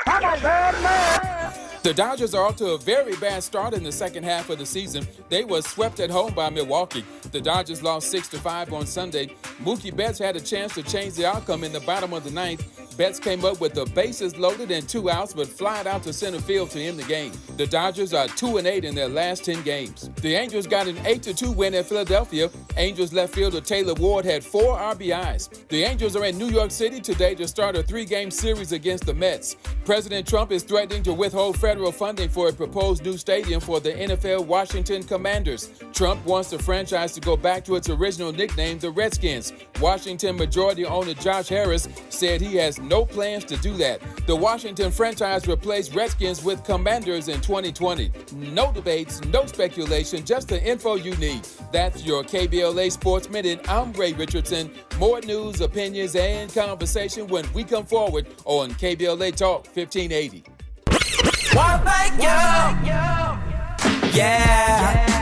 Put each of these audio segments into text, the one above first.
I'm a bad man. The Dodgers are off to a very bad start in the second half of the season. They were swept at home by Milwaukee. The Dodgers lost 6-5 on Sunday. Mookie Betts had a chance to change the outcome in the bottom of the ninth. Betts came up with the bases loaded and 2 outs, but flied out to center field to end the game. The Dodgers are 2-8 in their last 10 games. The Angels got an 8-2 win at Philadelphia. Angels left fielder Taylor Ward had 4 RBIs. The Angels are in New York City today to start a 3-game series against the Mets. President Trump is threatening to withhold federal funding for a proposed new stadium for the NFL Washington Commanders. Trump wants the franchise to go back to its original nickname, the Redskins. Washington majority owner Josh Harris said he has no plans to do that. The Washington franchise replaced Redskins with Commanders in 2020. No debates, no speculation, just the info you need. That's your KBLA Sports Minute. I'm Ray Richardson. More news, opinions, and conversation when we come forward on KBLA Talk 1580. One like you. Yeah.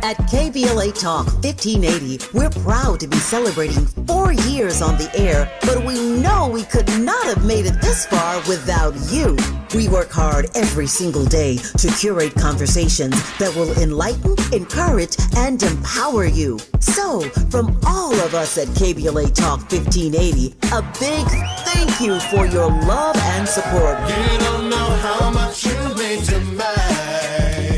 At KBLA Talk 1580, we're proud to be celebrating 4 years on the air, but we know we could not have made it this far without you. We work hard every single day to curate conversations that will enlighten, encourage, and empower you. So, from all of us at KBLA Talk 1580, a big thank you for your love and support. You don't know how much you mean to me.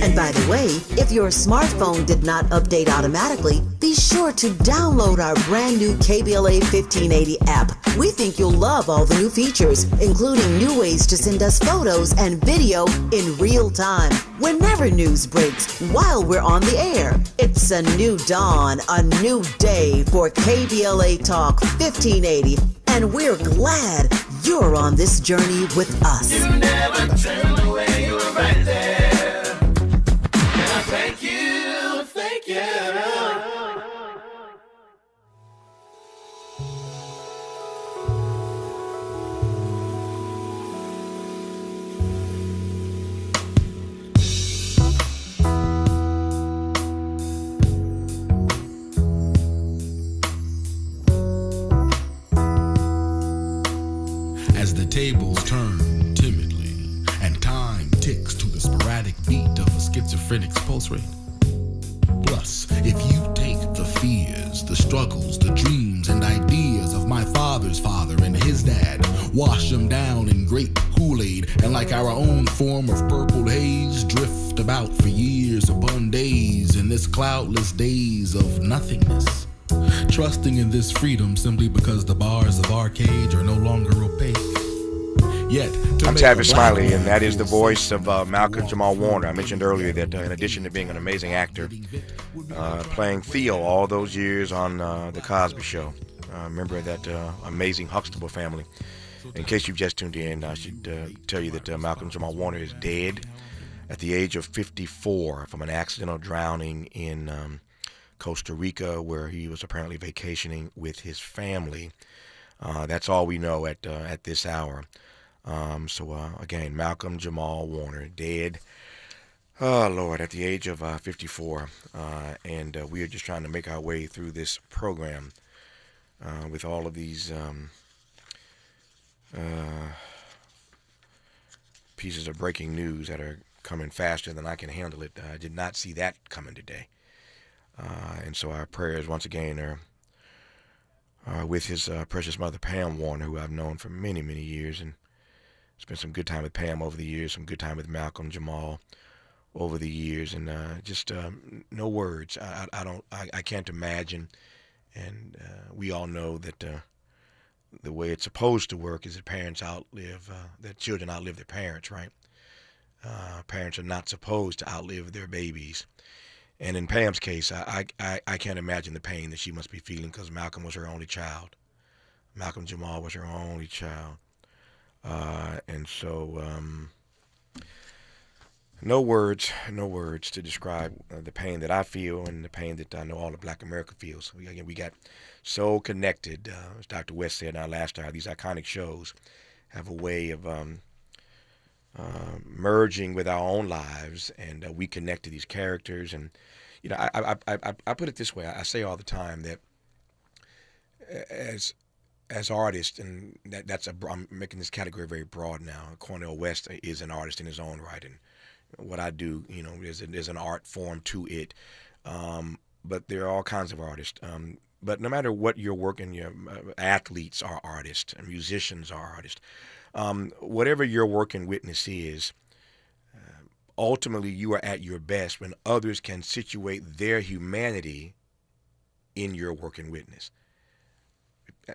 And by the way, if your smartphone did not update automatically, be sure to download our brand new KBLA 1580 app. We think you'll love all the new features, including new ways to send us photos and video in real time, whenever news breaks, while we're on the air. It's a new dawn, a new day for KBLA Talk 1580, and we're glad you're on this journey with us. You never turned away, you were right there. Thank you, thank you. As the tables turn timidly and time ticks to the sporadic beat of a schizophrenic's pulse rate. Plus, if you take the fears, the struggles, the dreams and ideas of my father's father and his dad, wash them down in grape Kool-Aid, and like our own form of purple haze, drift about for years upon days in this cloudless daze of nothingness, trusting in this freedom simply because the bars of our cage are no longer opaque. Yet, I'm Tavis Smiley, and that is the voice of Malcolm Jamal Warner. I mentioned earlier that in addition to being an amazing actor, playing Theo all those years on The Cosby Show, remember that amazing Huxtable family. In case you've just tuned in, I should tell you that Malcolm Jamal Warner is dead at the age of 54 from an accidental drowning in Costa Rica, where he was apparently vacationing with his family. That's all we know at this hour. Again, Malcolm Jamal Warner, dead, oh Lord, at the age of 54, and we are just trying to make our way through this program with all of these pieces of breaking news that are coming faster than I can handle it. I did not see that coming today, and so our prayers once again are with his precious mother, Pam Warner, who I've known for many, many years, and spent some good time with Pam over the years, some good time with Malcolm Jamal over the years, and just no words. I can't imagine, and we all know that the way it's supposed to work is that that children outlive their parents, right? Parents are not supposed to outlive their babies. And in Pam's case, I can't imagine the pain that she must be feeling, because Malcolm was her only child. Malcolm Jamal was her only child. And so no words to describe the pain that I feel and the pain that I know all of Black America feels. We got so connected. As Dr. West said in our last hour, these iconic shows have a way of merging with our own lives, and we connect to these characters. And I put it this way: I say all the time that as artists, and I'm making this category very broad now. Cornel West is an artist in his own right, and what I do, there's an art form to it. But there are all kinds of artists. But no matter what you're working, your athletes are artists, musicians are artists. Whatever your working witness is, ultimately you are at your best when others can situate their humanity in your working witness.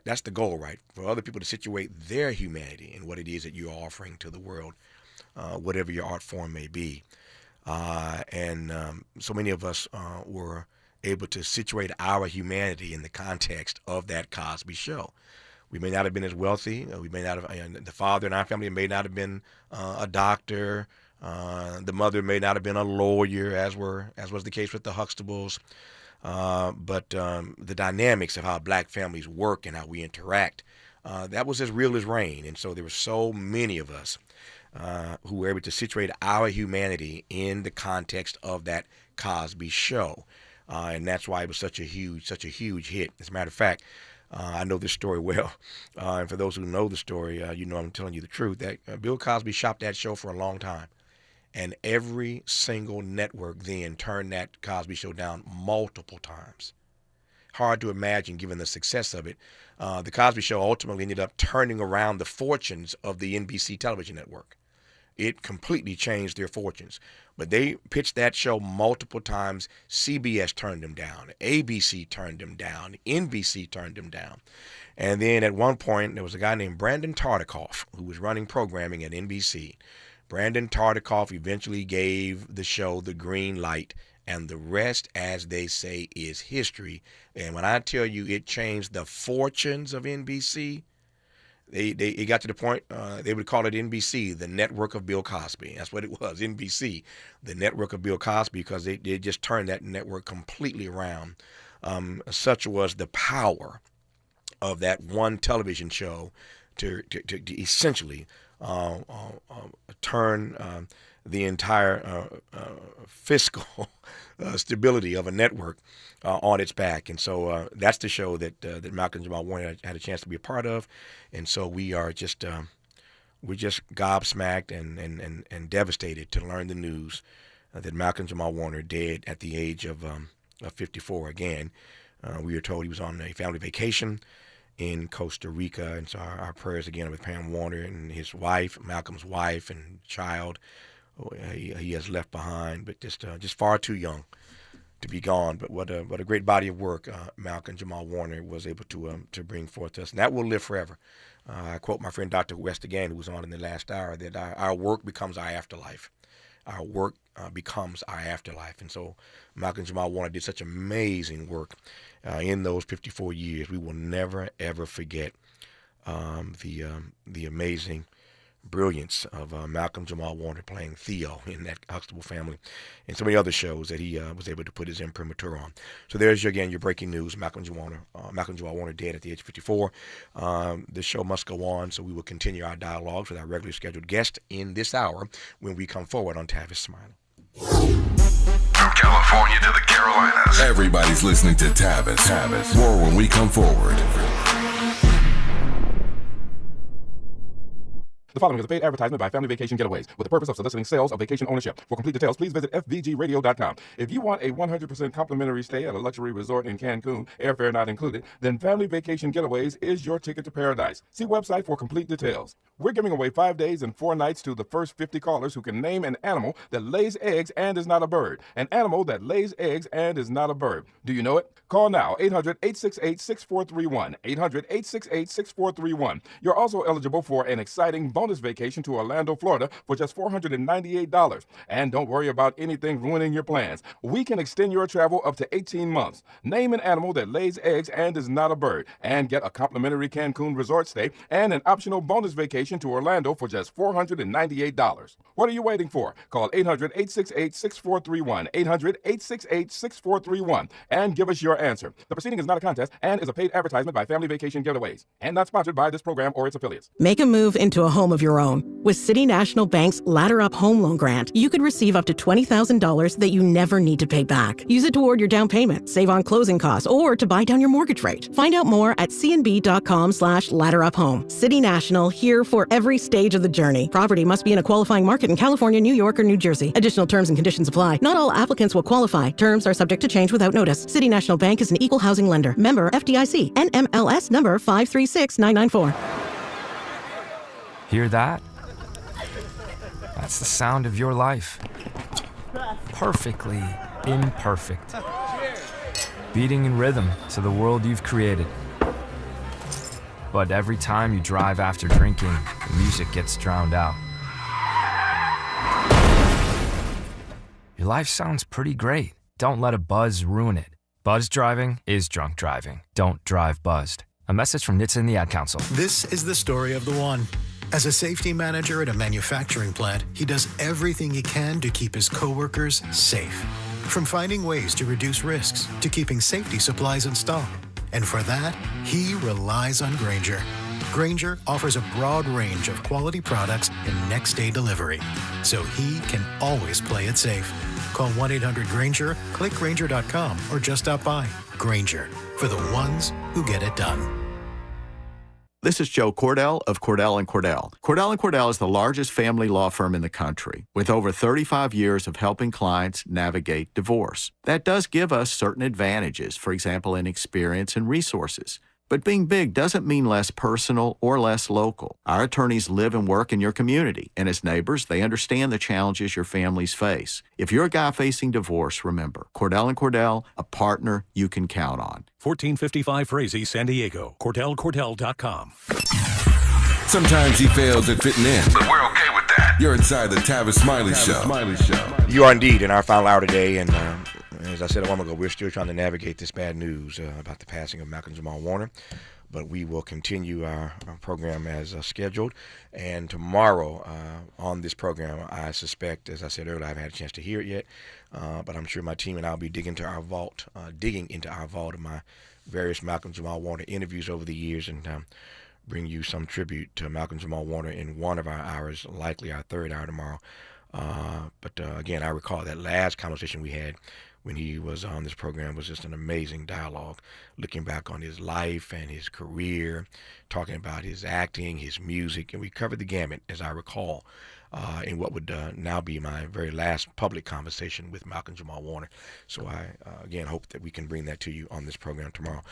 That's the goal, right? For other people to situate their humanity in what it is that you're offering to the world, whatever your art form may be. And so many of us were able to situate our humanity in the context of that Cosby Show. We may not have been as wealthy. We may not have. The father in our family may not have been a doctor. The mother may not have been a lawyer, as was the case with the Huxtables. But the dynamics of how black families work and how we interact, that was as real as rain. And so there were so many of us who were able to situate our humanity in the context of that Cosby Show. And that's why it was such a huge hit. As a matter of fact, I know this story well. And for those who know the story, I'm telling you the truth, that Bill Cosby shopped that show for a long time. And every single network then turned that Cosby Show down multiple times. Hard to imagine given the success of it. The Cosby Show ultimately ended up turning around the fortunes of the NBC television network. It completely changed their fortunes. But they pitched that show multiple times. CBS turned them down. ABC turned them down. NBC turned them down. And then at one point, there was a guy named Brandon Tartikoff who was running programming at NBC. Brandon Tartikoff eventually gave the show the green light, and the rest, as they say, is history. And when I tell you it changed the fortunes of NBC, it got to the point they would call it NBC, the network of Bill Cosby. That's what it was, NBC, the network of Bill Cosby, because they just turned that network completely around. Such was the power of that one television show to essentially turn the entire fiscal stability of a network on its back. And so that's the show that Malcolm Jamal Warner had a chance to be a part of. And so we're just gobsmacked and devastated to learn the news that Malcolm Jamal Warner dead at the age of 54 again. We were told he was on a family vacation in Costa Rica, and so our prayers again with Pam Warner and his wife, Malcolm's wife and child. He has left behind, but just far too young to be gone. But what a great body of work Malcolm Jamal Warner was able to bring forth to us, and that will live forever. I quote my friend Dr. West again, who was on in the last hour, that our work becomes our afterlife. Our work becomes our afterlife. And so Malcolm Jamal Warner did such amazing work in those 54 years. We will never, ever forget the amazing brilliance of Malcolm Jamal Warner playing Theo in that Huxtable Family and so many other shows that he was able to put his imprimatur on. So there's your breaking news. Malcolm Jamal Warner dead at the age of 54. The show must go on, so we will continue our dialogues with our regularly scheduled guest in this hour when we come forward on Tavis Smiley. From California to the Carolinas, everybody's listening to Tavis. More when we come forward. The following is a paid advertisement by Family Vacation Getaways with the purpose of soliciting sales of vacation ownership. For complete details, please visit fvgradio.com. If you want a 100% complimentary stay at a luxury resort in Cancun, airfare not included, then Family Vacation Getaways is your ticket to paradise. See website for complete details. We're giving away 5 days and 4 nights to the first 50 callers who can name an animal that lays eggs and is not a bird. An animal that lays eggs and is not a bird. Do you know it? Call now, 800-868-6431. 800-868-6431. You're also eligible for an exciting bonus vacation to Orlando, Florida for just $498. And don't worry about anything ruining your plans. We can extend your travel up to 18 months. Name an animal that lays eggs and is not a bird, and get a complimentary Cancun resort stay and an optional bonus vacation to Orlando for just $498. What are you waiting for? Call 800-868-6431. 800-868-6431 and give us your answer. The proceeding is not a contest and is a paid advertisement by Family Vacation Getaways and not sponsored by this program or its affiliates. Make a move into a home of of your own. With City National Bank's Ladder Up Home Loan Grant, you could receive up to $20,000 that you never need to pay back. Use it toward your down payment, save on closing costs, or to buy down your mortgage rate. Find out more at cnb.com/ladderuphome. City National, here for every stage of the journey. Property must be in a qualifying market in California, New York, or New Jersey. Additional terms and conditions apply. Not all applicants will qualify. Terms are subject to change without notice. City National Bank is an equal housing lender. Member FDIC. NMLS number 536994. Hear that? That's the sound of your life. Perfectly imperfect. Beating in rhythm to the world you've created. But every time you drive after drinking, the music gets drowned out. Your life sounds pretty great. Don't let a buzz ruin it. Buzz driving is drunk driving. Don't drive buzzed. A message from NHTSA and the Ad Council. This is the story of the one. As a safety manager at a manufacturing plant, he does everything he can to keep his coworkers safe. From finding ways to reduce risks to keeping safety supplies in stock. And for that, he relies on Grainger. Grainger offers a broad range of quality products and next-day delivery, so he can always play it safe. Call 1-800-GRAINGER, click Grainger.com, or just stop by. Grainger, for the ones who get it done. This is Joe Cordell of Cordell & Cordell. Cordell & Cordell is the largest family law firm in the country, with over 35 years of helping clients navigate divorce. That does give us certain advantages, for example, in experience and resources. But being big doesn't mean less personal or less local. Our attorneys live and work in your community, and as neighbors, they understand the challenges your families face. If you're a guy facing divorce, remember, Cordell & Cordell, a partner you can count on. 1455 Frazee, San Diego. CordellCordell.com. Sometimes he fails at fitting in, but we're okay with that. You're inside the Tavis Smiley Show. You are indeed in our final hour today, and as I said a moment ago, we're still trying to navigate this bad news about the passing of Malcolm Jamal Warner. But we will continue our program as scheduled. And tomorrow on this program, I suspect, as I said earlier, I haven't had a chance to hear it yet, but I'm sure my team and I will be digging into our vault of my various Malcolm Jamal Warner interviews over the years, and bring you some tribute to Malcolm Jamal Warner in one of our hours, likely our third hour tomorrow. But again, I recall that last conversation we had when he was on this program was just an amazing dialogue, looking back on his life and his career, talking about his acting, his music, and we covered the gamut, as I recall, in what would now be my very last public conversation with Malcolm Jamal Warner. So I, again, hope that we can bring that to you on this program tomorrow.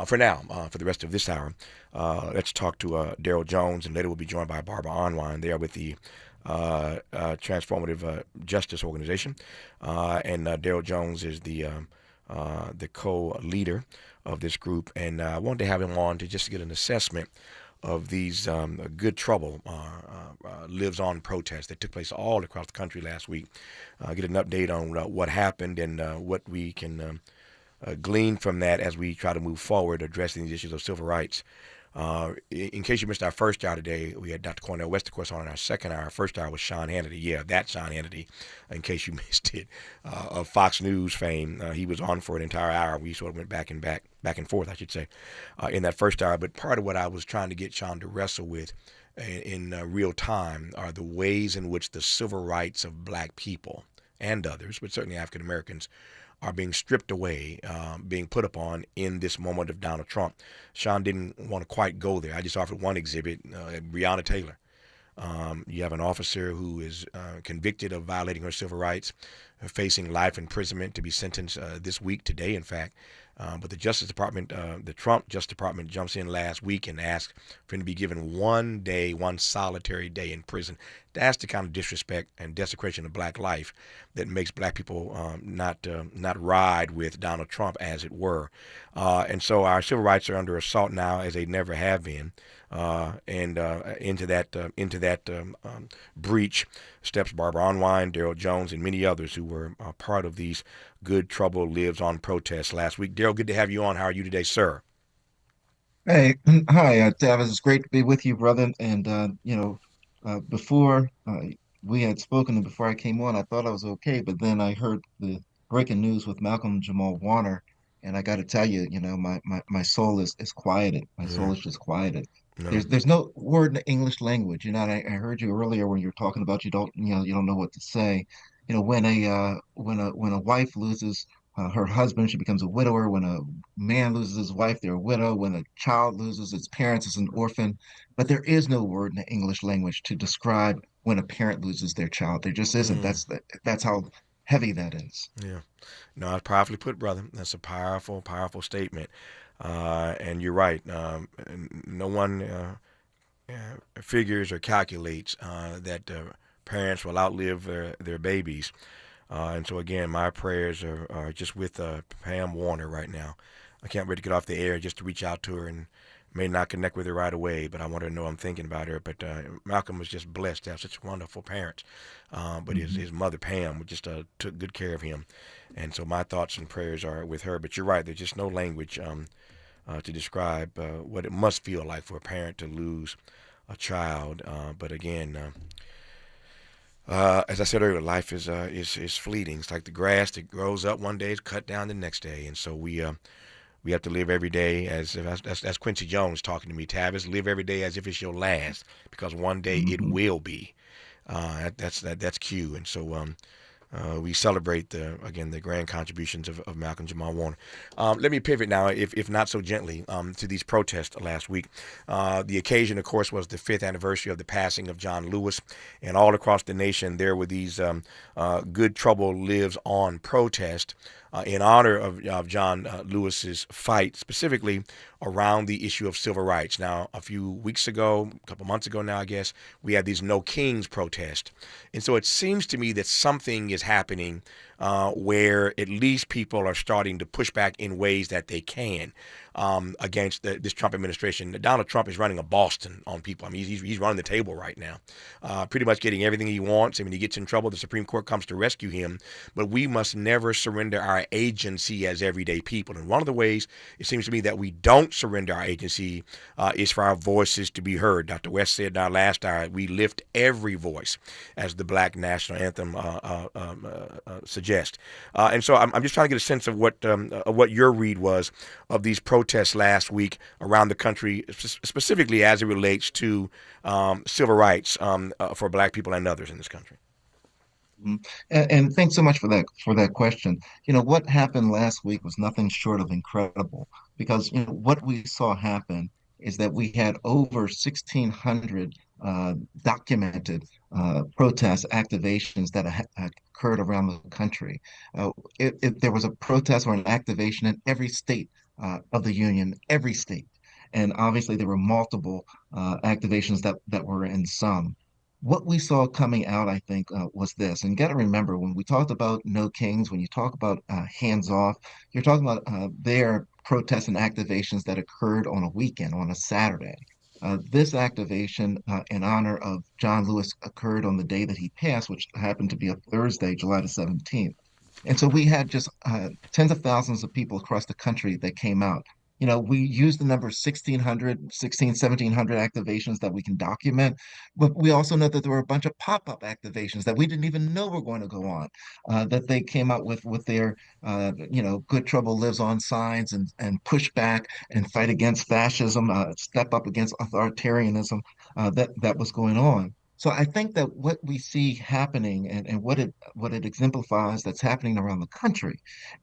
For now, for the rest of this hour, let's talk to Daryl Jones, and later we'll be joined by Barbara Arnwine. They are with the Transformative Justice Organization, and Daryl Jones is the co-leader of this group, and I wanted to have him on to just get an assessment of these good trouble lives on protests that took place all across the country last week. Get an update on what happened and what we can glean from that as we try to move forward addressing these issues of civil rights. In case you missed our first hour today, we had Dr. Cornel West, of course, on in our second hour. Our first hour was Sean Hannity. Yeah, that Sean Hannity, in case you missed it, of Fox News fame. He was on for an entire hour. We sort of went back and forth, I should say, in that first hour. But part of what I was trying to get Sean to wrestle with in real time are the ways in which the civil rights of black people and others, but certainly African Americans, are being stripped away, being put upon in this moment of Donald Trump. Sean didn't want to quite go there. I just offered one exhibit, Breonna Taylor. You have an officer who is convicted of violating her civil rights, facing life imprisonment to be sentenced this week, today, in fact. But the Justice Department, the Trump Justice Department jumps in last week and asks for him to be given one solitary day in prison. That's the kind of disrespect and desecration of black life that makes black people not ride with Donald Trump, as it were. And so our civil rights are under assault now, as they never have been. And into that breach steps Barbara Arnwine, Daryl Jones, and many others who were part of these Good Trouble Lives on protests last week. Daryl, good to have you on. How are you today, sir? Hey, hi, Tavis. It's great to be with you, brother. And before we had spoken and before I came on, I thought I was okay, but then I heard the breaking news with Malcolm Jamal Warner, and I got to tell you, my soul is quieted. My soul is just quieted. No. There's no word in the English language. I heard you earlier when you were talking about you don't know what to say. When a wife loses her husband, she becomes a widower. When a man loses his wife, they're a widow. When a child loses its parents, it's an orphan. But there is no word in the English language to describe when a parent loses their child. There just isn't. That's how heavy that is. Yeah. No, it's powerfully put, brother. That's a powerful, powerful statement. And you're right. No one figures or calculates that parents will outlive their babies. And so, again, my prayers are just with Pam Warner right now. I can't wait to get off the air just to reach out to her, and may not connect with her right away, but I want her to know I'm thinking about her. But Malcolm was just blessed to have such wonderful parents. But his mother, Pam, just took good care of him. And so my thoughts and prayers are with her. But you're right, there's just no language to describe what it must feel like for a parent to lose a child. But again, as I said earlier, life is fleeting. It's like the grass that grows up one day is cut down the next day. And so we have to live every day that's Quincy Jones talking to me. Tavis, live every day as if it's your last, because one day it will be. That's Q. And so we celebrate the grand contributions of Malcolm Jamal Warner. Let me pivot now, if not so gently, to these protests last week. The occasion, of course, was the 5th anniversary of the passing of John Lewis, and all across the nation there were these Good Trouble Lives On protests in honor of John Lewis's fight, specifically around the issue of civil rights. Now, a few weeks ago, a couple months ago now, I guess, we had these No Kings protests. And so it seems to me that something is happening where at least people are starting to push back in ways that they can against this Trump administration. Donald Trump is running a Boston on people. I mean, he's running the table right now, pretty much getting everything he wants. And when he gets in trouble, the Supreme Court comes to rescue him. But we must never surrender our agency as everyday people. And one of the ways it seems to me that we don't surrender our agency is for our voices to be heard. Dr. West said in our last hour, we lift every voice, as the Black National Anthem suggests. And so I'm just trying to get a sense of what your read was of these protests last week around the country, specifically as it relates to civil rights for Black people and others in this country. And thanks so much for that question. What happened last week was nothing short of incredible, because what we saw happen is that we had over 1,600 documented protest activations that occurred around the country. There was a protest or an activation in every state of the union, every state. And obviously there were multiple activations that were in some. What we saw coming out, I think, was this. And you got to remember, when we talked about No Kings, when you talk about hands off, you're talking about their protests and activations that occurred on a weekend, on a Saturday. This activation in honor of John Lewis occurred on the day that he passed, which happened to be a Thursday, July the 17th. And so we had just tens of thousands of people across the country that came out. We use the number 1,700 activations that we can document, but we also know that there were a bunch of pop-up activations that we didn't even know were going to go on, that they came out with their, Good Trouble Lives On signs and push back and fight against fascism, step up against authoritarianism that was going on. So I think that what we see happening and what it exemplifies that's happening around the country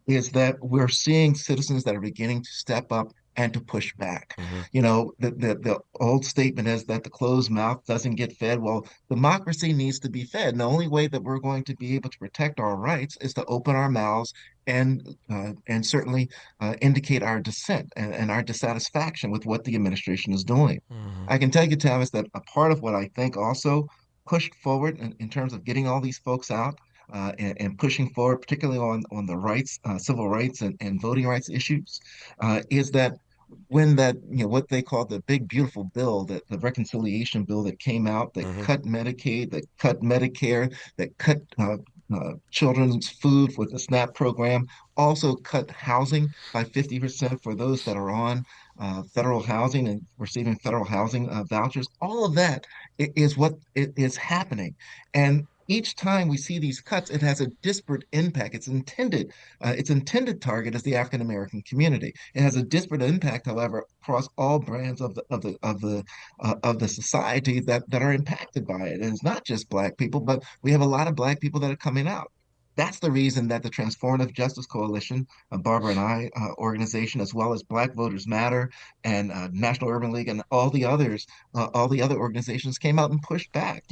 is that we're seeing citizens that are beginning to step up and to push back. The old statement is that the closed mouth doesn't get fed. Well, democracy needs to be fed. And the only way that we're going to be able to protect our rights is to open our mouths and certainly indicate our dissent and our dissatisfaction with what the administration is doing. I can tell you, Tavis, that a part of what I think also pushed forward in terms of getting all these folks out and pushing forward, particularly on the rights, civil rights and voting rights issues, is that when that, what they call the big beautiful bill, that the reconciliation bill that came out, that cut Medicaid, that cut Medicare, that cut children's food with the SNAP program, also cut housing by 50% for those that are on federal housing and receiving federal housing vouchers. All of that is what is happening. And each time we see these cuts, it has a disparate impact. Its intended target is the African American community. It has a disparate impact, however, across all brands of the society that are impacted by it. And it's not just Black people, but we have a lot of Black people that are coming out. That's the reason that the Transformative Justice Coalition, Barbara and I organization, as well as Black Voters Matter and National Urban League and all the other organizations came out and pushed back.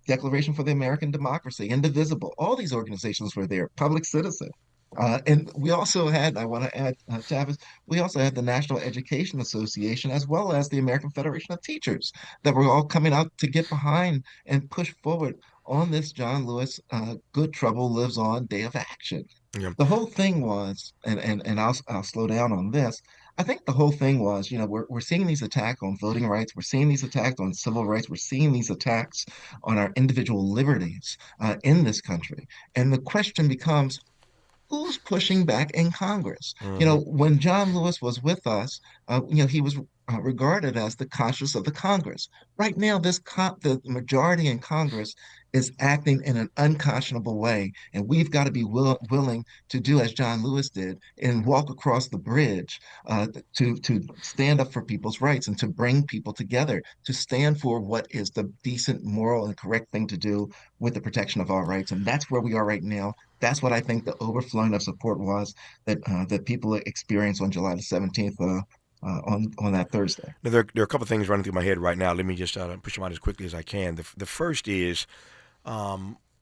Declaration for the American Democracy, Indivisible, all these organizations were there, Public Citizen. And we also had, I want to add, Tavis, we also had the National Education Association as well as the American Federation of Teachers that were all coming out to get behind and push forward on this John Lewis Good Trouble Lives On Day of Action. Yeah. The whole thing was, and I'll slow down on this. I think the whole thing was, we're seeing these attacks on voting rights, we're seeing these attacks on civil rights, we're seeing these attacks on our individual liberties in this country. And the question becomes, who's pushing back in Congress? When John Lewis was with us, he was regarded as the conscience of the Congress. Right now, the majority in Congress is acting in an unconscionable way, and we've got to be willing to do as John Lewis did and walk across the bridge to stand up for people's rights and to bring people together to stand for what is the decent, moral, and correct thing to do with the protection of our rights. And that's where we are right now. That's what I think the overflowing of support was that people experienced on July the 17th on that Thursday. Now, there are a couple of things running through my head right now. Let me just push them out as quickly as I can. The first is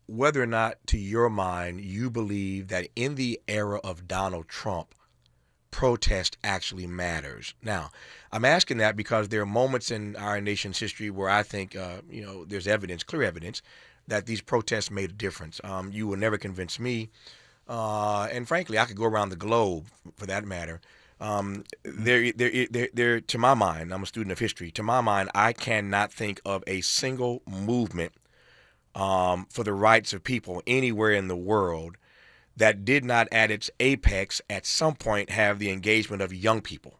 whether or not, to your mind, you believe that in the era of Donald Trump, protest actually matters. Now, I'm asking that because there are moments in our nation's history where I think, there's evidence, clear evidence, that these protests made a difference. You will never convince me, and frankly, I could go around the globe for that matter. There, to my mind, I'm a student of history. To my mind, I cannot think of a single movement for the rights of people anywhere in the world that did not, at its apex, at some point, have the engagement of young people.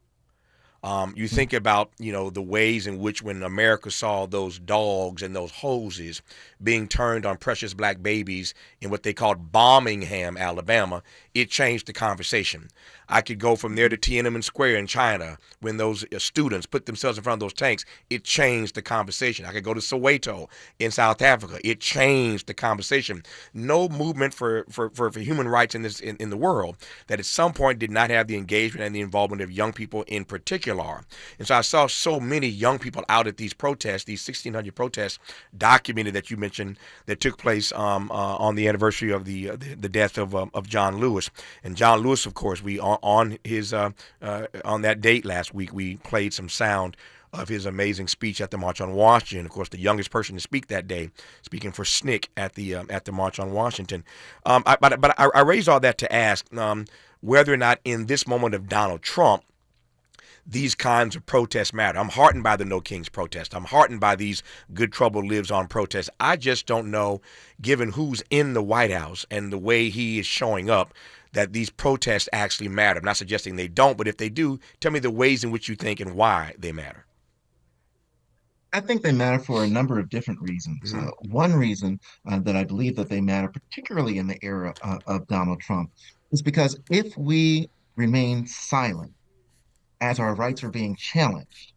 You think about, the ways in which when America saw those dogs and those hoses being turned on precious Black babies in what they called Birmingham, Alabama, it changed the conversation. I could go from there to Tiananmen Square in China when those students put themselves in front of those tanks. It changed the conversation. I could go to Soweto in South Africa. It changed the conversation. No movement for human rights in the world that at some point did not have the engagement and the involvement of young people in particular. And so I saw so many young people out at these protests, these 1,600 protests documented that you mentioned that took place on the anniversary of the death of John Lewis. And John Lewis, of course, we on that date last week, we played some sound of his amazing speech at the March on Washington. Of course, the youngest person to speak that day, speaking for SNCC at the March on Washington. But I raised all that to ask whether or not in this moment of Donald Trump, these kinds of protests matter. I'm heartened by the No Kings protest. I'm heartened by these Good Trouble Lives On protests. I just don't know, given who's in the White House and the way he is showing up, that these protests actually matter. I'm not suggesting they don't, but if they do, tell me the ways in which you think and why they matter. I think they matter for a number of different reasons. One reason that I believe that they matter, particularly in the era of Donald Trump, is because if we remain silent as our rights are being challenged,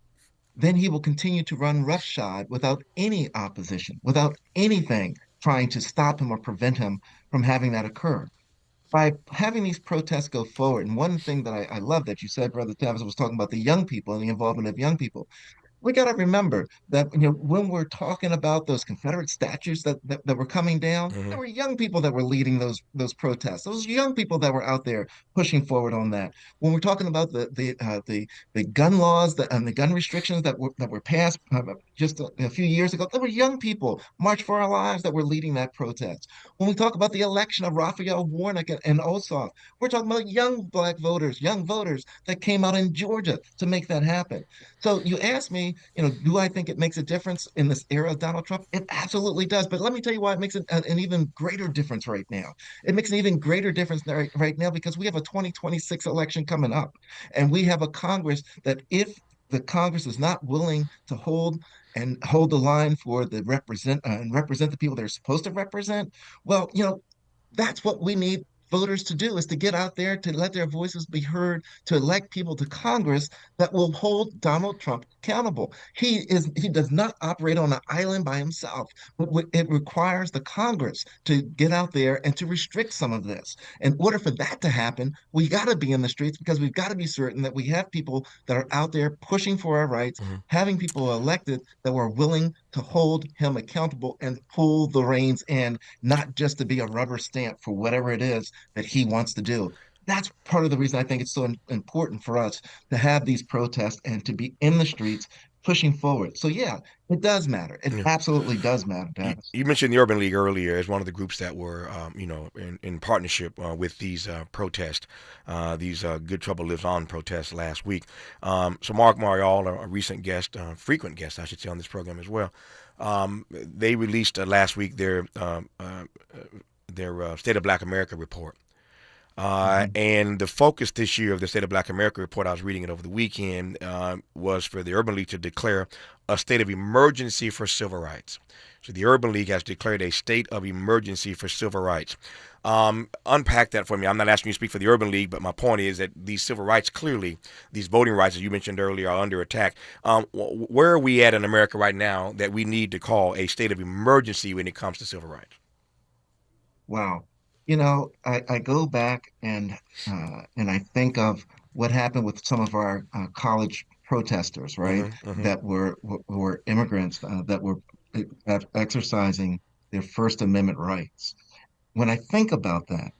then he will continue to run roughshod without any opposition, without anything trying to stop him or prevent him from having that occur. By having these protests go forward, and one thing that I love that you said, Brother Tavis, was talking about the young people and the involvement of young people. We got to remember that when we're talking about those Confederate statues that were coming down, there were young people that were leading those protests. Those young people that were out there pushing forward on that. When we're talking about the gun laws and the gun restrictions that were passed just a few years ago, there were young people, March for Our Lives, that were leading that protest. When we talk about the election of Raphael Warnock and Ossoff, we're talking about young Black voters, young voters that came out in Georgia to make that happen. So you asked me, do I think it makes a difference in this era of Donald Trump? It absolutely does. But let me tell you why it makes an even greater difference right now. It makes an even greater difference right now because we have a 2026 election coming up. And we have a Congress that if the Congress is not willing to hold and hold the line for the represent the people they're supposed to represent, well, that's what we need voters to do, is to get out there, to let their voices be heard, to elect people to Congress that will hold Donald Trump accountable. He does not operate on an island by himself. It requires the Congress to get out there and to restrict some of this. In order for that to happen, we got to be in the streets, because we've got to be certain that we have people that are out there pushing for our rights, having people elected that were willing to hold him accountable and pull the reins in, not just to be a rubber stamp for whatever it is that he wants to do. That's part of the reason I think it's so important for us to have these protests and to be in the streets pushing forward. So yeah, it does matter. It absolutely does matter, Tavis. You mentioned the Urban League earlier as one of the groups that were, in partnership with these protests, these Good Trouble Lives On protests last week. So Mark Marial, a recent guest, frequent guest, I should say, on this program as well, they released last week their State of Black America report. And the focus this year of the State of Black America report, I was reading it over the weekend, was for the Urban League to declare a state of emergency for civil rights. So the Urban League has declared a state of emergency for civil rights. Unpack that for me. I'm not asking you to speak for the Urban League, but my point is that these civil rights, clearly, these voting rights, as you mentioned earlier, are under attack. Where are we at in America right now that we need to call a state of emergency when it comes to civil rights? Wow. I go back and I think of what happened with some of our college protesters, right? That were immigrants that were exercising their First Amendment rights. When I think about that,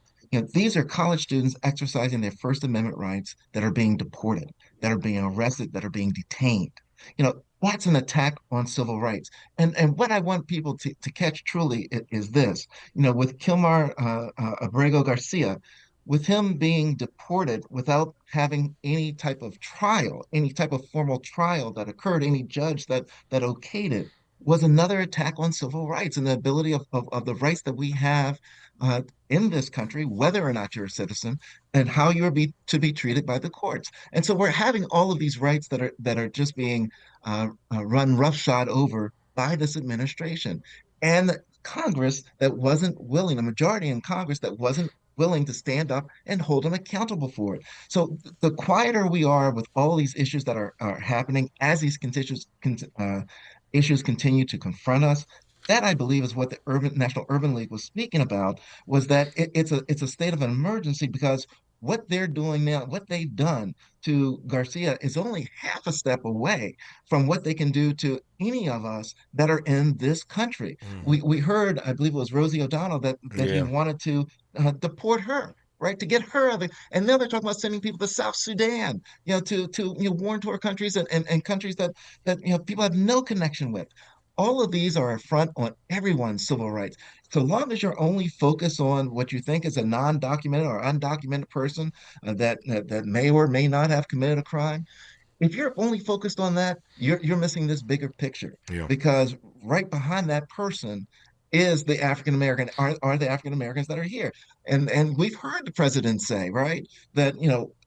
these are college students exercising their First Amendment rights that are being deported, that are being arrested, that are being detained. That's an attack on civil rights. And what I want people to catch truly is this, with Kilmar Abrego Garcia, with him being deported without having any type of trial, any type of formal trial that occurred, any judge that okayed it, was another attack on civil rights and the ability of the rights that we have in this country, whether or not you're a citizen, and how you're to be treated by the courts. And so we're having all of these rights that are just being run roughshod over by this administration. And Congress that wasn't willing, a majority in Congress that wasn't willing to stand up and hold them accountable for it. So the quieter we are with all these issues that are happening as these issues continue to confront us, that I believe is what the National Urban League was speaking about, was that it's a state of emergency, because what they're doing now, what they've done to Garcia, is only half a step away from what they can do to any of us that are in this country. We heard, I believe it was Rosie O'Donnell, that he wanted to deport her, right, to get her out of it. And now they're talking about sending people to South Sudan, to war torn countries and countries that people have no connection with. All of these are an affront on everyone's civil rights. So long as you're only focused on what you think is a non-documented or undocumented person that may or may not have committed a crime, if you're only focused on that, you're missing this bigger picture. Because right behind that person is the African American, are the African Americans that are here. And we've heard the president say, right, that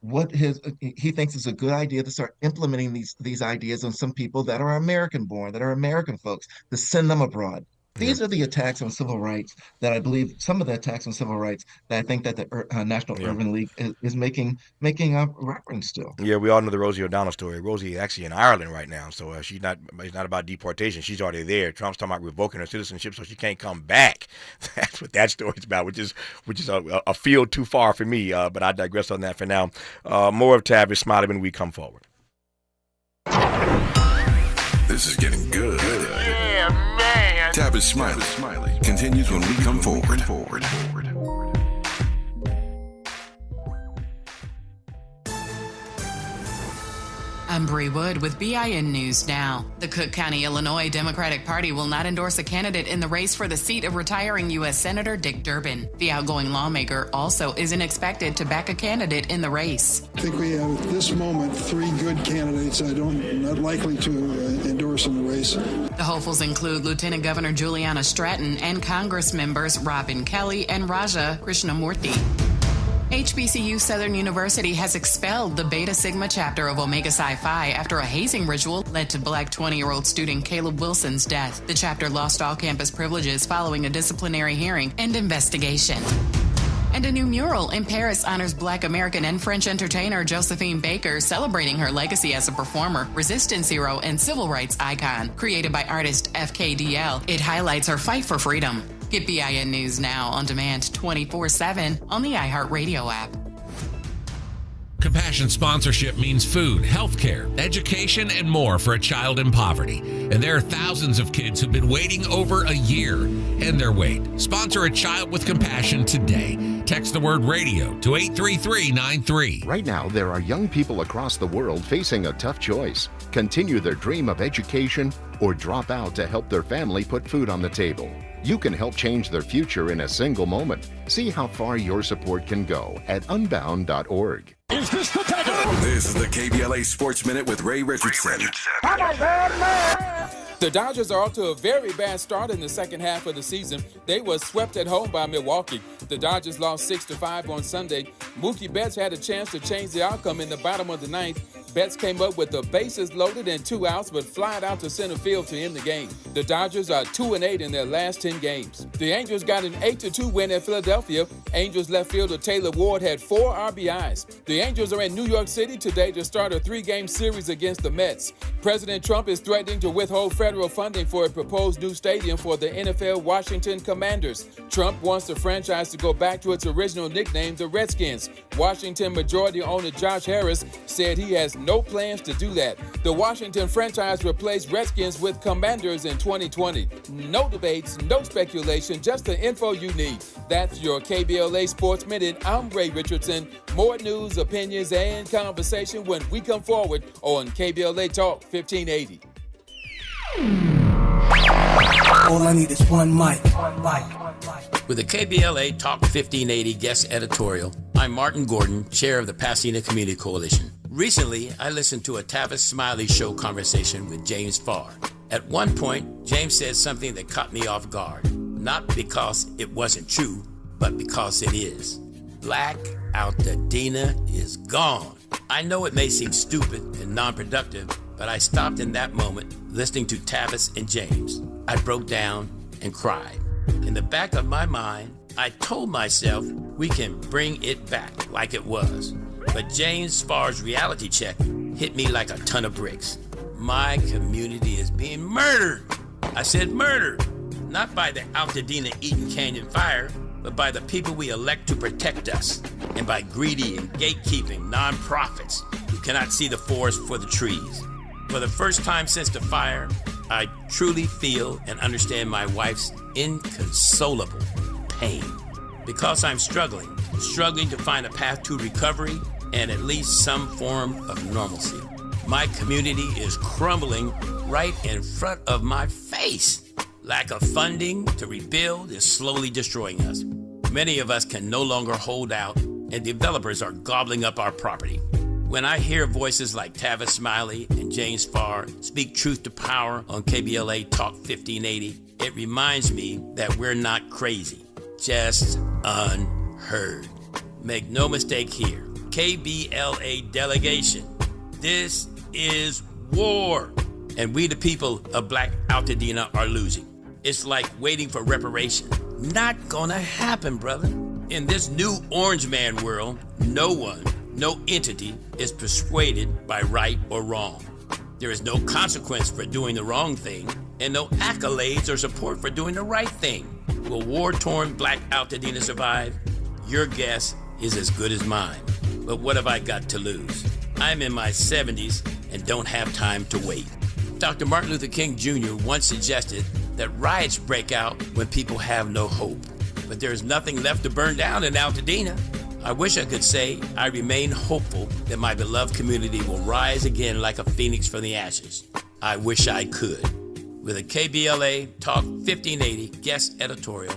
what he thinks is a good idea to start implementing these ideas on some people that are American born, that are American folks, to send them abroad. These are the attacks on civil rights that I believe, some of the attacks on civil rights that I think that the National Urban League is making a reference to. Yeah, we all know the Rosie O'Donnell story. Rosie is actually in Ireland right now, so it's not about deportation. She's already there. Trump's talking about revoking her citizenship so she can't come back. That's what that story's about, which is a field too far for me, but I digress on that for now. More of Tavis Smiley when we come forward. This is getting good. Yeah, man. Tavis Smiley continues when we come forward. I'm Bree Wood with BIN News Now. The Cook County, Illinois Democratic Party will not endorse a candidate in the race for the seat of retiring U.S. Senator Dick Durbin. The outgoing lawmaker also isn't expected to back a candidate in the race. I think we have at this moment 3 good candidates not likely to endorse in the race. The hopefuls include Lieutenant Governor Juliana Stratton and Congress members Robin Kelly and Raja Krishnamurthy. HBCU Southern University has expelled the Beta Sigma chapter of Omega Psi Phi after a hazing ritual led to Black 20-year-old student Caleb Wilson's death. The chapter lost all campus privileges following a disciplinary hearing and investigation. And a new mural in Paris honors Black American and French entertainer Josephine Baker, celebrating her legacy as a performer, resistance hero, and civil rights icon. Created by artist FKDL, it highlights her fight for freedom. Get BIN News Now on demand 24/7 on the iHeartRadio app. Compassion sponsorship means food, healthcare, education, and more for a child in poverty. And there are thousands of kids who've been waiting over a year. End their wait. Sponsor a child with compassion today. Text the word radio to 83393. Right now, there are young people across the world facing a tough choice. Continue their dream of education or drop out to help their family put food on the table. You can help change their future in a single moment. See how far your support can go at unbound.org. Is this the tackle? This is the KBLA Sports Minute with Ray Richardson. The Dodgers are off to a very bad start in the second half of the season. They were swept at home by Milwaukee. The Dodgers lost 6-5 on Sunday. Mookie Betts had a chance to change the outcome in the bottom of the ninth. Betts came up with the bases loaded and 2 outs, but flied out to center field to end the game. The Dodgers are 2-8 in their last 10 games. The Angels got an 8-2 win at Philadelphia. Angels left fielder Taylor Ward had 4 RBIs. The Angels are in New York City today to start a 3-game series against the Mets. President Trump is threatening to withhold federal funding for a proposed new stadium for the NFL Washington Commanders. Trump wants the franchise to go back to its original nickname, the Redskins. Washington majority owner Josh Harris said he has no plans to do that. The Washington franchise replaced Redskins with Commanders in 2020. No debates, no speculation, just the info you need. That's your KBLA Sports Minute. I'm Ray Richardson. More news, opinions, and conversation when we come forward on KBLA Talk 1580. All I need is one mic. With the KBLA Talk 1580 guest editorial, I'm Martin Gordon, chair of the Pasadena Community Coalition. Recently, I listened to a Tavis Smiley show conversation with James Farr. At one point, James said something that caught me off guard. Not because it wasn't true, but because it is. Black Altadena is gone. I know it may seem stupid and non-productive, but I stopped in that moment listening to Tavis and James. I broke down and cried. In the back of my mind, I told myself we can bring it back like it was. But James Farr's reality check hit me like a ton of bricks. My community is being murdered. I said murdered, not by the Altadena Eaton Canyon fire, but by the people we elect to protect us, and by greedy and gatekeeping nonprofits who cannot see the forest for the trees. For the first time since the fire, I truly feel and understand my wife's inconsolable pain. Because I'm struggling to find a path to recovery and at least some form of normalcy. My community is crumbling right in front of my face. Lack of funding to rebuild is slowly destroying us. Many of us can no longer hold out, and developers are gobbling up our property. When I hear voices like Tavis Smiley and James Farr speak truth to power on KBLA Talk 1580, it reminds me that we're not crazy, just unheard. Make no mistake here, KBLA delegation, this is war, and we the people of Black Altadena are losing. It's like waiting for reparation. Not gonna happen, brother. In this new orange man world, no one, no entity is persuaded by right or wrong. There is no consequence for doing the wrong thing, and no accolades or support for doing the right thing. Will war-torn Black Altadena survive? Your guess is as good as mine. But what have I got to lose? I'm in my 70s and don't have time to wait. Dr. Martin Luther King Jr. once suggested that riots break out when people have no hope. But there is nothing left to burn down in Altadena. I wish I could say I remain hopeful that my beloved community will rise again like a phoenix from the ashes. I wish I could. With a KBLA Talk 1580 guest editorial,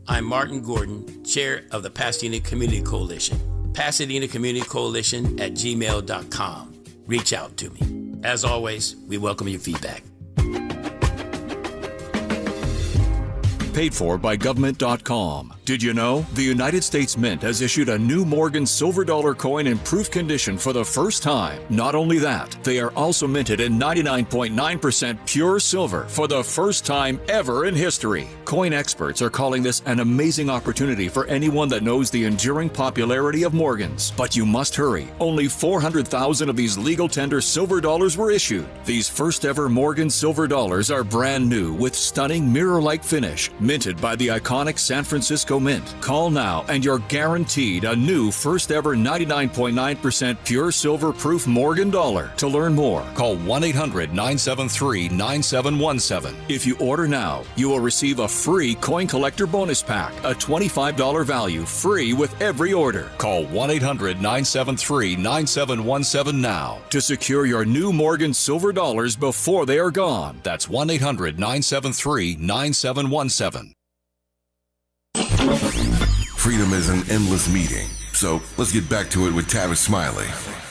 I'm Martin Gordon, chair of the Pasadena Community Coalition. Pasadena Community Coalition at gmail.com. Reach out to me. As always, we welcome your feedback. Paid for by government.com. Did you know the United States Mint has issued a new Morgan silver dollar coin in proof condition for the first time? Not only that, they are also minted in 99.9% pure silver for the first time ever in history. Coin experts are calling this an amazing opportunity for anyone that knows the enduring popularity of Morgans. But you must hurry. Only 400,000 of these legal tender silver dollars were issued. These first ever Morgan silver dollars are brand new with stunning mirror-like finish, minted by the iconic San Francisco Mint. Call now and you're guaranteed a new first ever 99.9% pure silver proof Morgan dollar. To learn more, call 1-800-973-9717. If you order now, you will receive a free coin collector bonus pack, a $25 value, free with every order. Call 1-800-973-9717 now to secure your new Morgan silver dollars before they are gone. That's 1-800-973-9717. Freedom is an endless meeting. So let's get back to it with Tavis Smiley.